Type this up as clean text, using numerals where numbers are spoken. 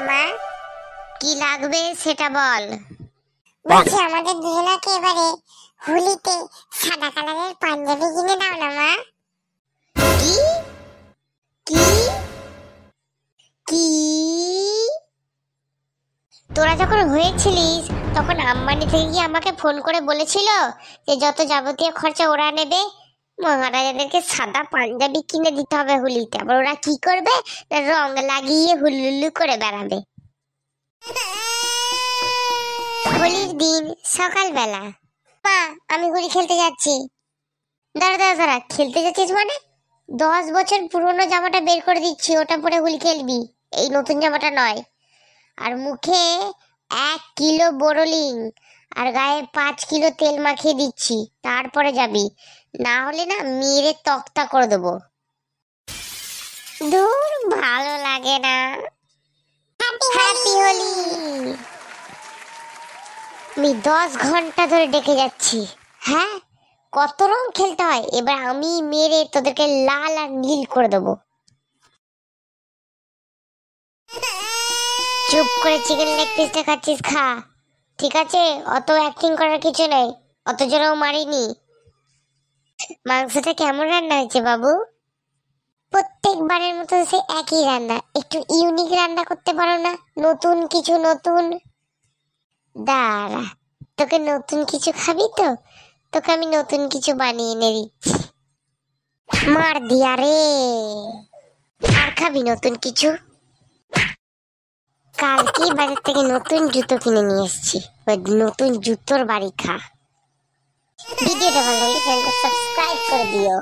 মা? কি লাগবে সেটা বল। বলছি আমাদের দুজনকে এবারে হোলিতে সাদা কালারের পাঞ্জাবি কিনে দাও না মা। কি কি কি তোরা যখন হয়েছিলিস তখন আম্বানি থেকে কি আমাকে ফোন করে বলেছিল যে যত যাবতীয় খরচা ওরা নেবে, মহারাজাদেরকে সাদা পাঞ্জাবি কিনে দিতে হবে হোলিতে। আবার ওরা কি করবে? রং লাগিয়ে হুল্লুল্লু করে বেড়াবে। হোলির দিন সকালবেলা, মা আমি হোলি খেলতে যাচ্ছি। দাঁড়া দাঁড়া দাঁড়া, খেলতে যাচ্ছিস মানে? 10 বছর পুরনো জামাটা বের করে দিচ্ছি, ওটা পরে হোলি খেলবি, এই নতুন জামাটা নয়। আর মুখে 1 কিলো বোরোলিং আর গায়ে 5 কিলো তেল মাখিয়ে দিচ্ছি, তারপরে যাবি, না হলে না মেরে তক্তা করে দেবো। দূর, ভালো লাগে না। হ্যাপি হোলি। আমি 10 ঘন্টা ধরে ডেকে যাচ্ছি। হ্যাঁ, কত রং খেলতে হয়, এবার আমি মেরে তোদেরকে লাল আর নীল করে দেবো। চুপ করে চিকেন লেগ পিসটা খাচ্ছিস খা, ঠিক আছে? অত অ্যাক্টিং করার কিছু নেই, অত জোরেও মারিনি। মাংসটা কেমন রান্না হয়েছে বাবু? প্রত্যেকবারের মতো সে একই রান্না, একটু ইউনিক রান্না করতে পারো না? নতুন কিছু, নতুন। দাঁড়া, তোকে নতুন কিছু খাবি তো, তোকে আমি নতুন কিছু বানিয়ে এনে দিচ্ছি। মার দিয়া রে। আর খাবি নতুন কিছু? কালকে বাজার থেকে নতুন জুতো কিনে নিয়ে এসেছি, ওই নতুন জুতোর বাড়ি খা। ভিডিওটা ভালো লাগলে চ্যানেলটা সাবস্ক্রাইব করে দিও।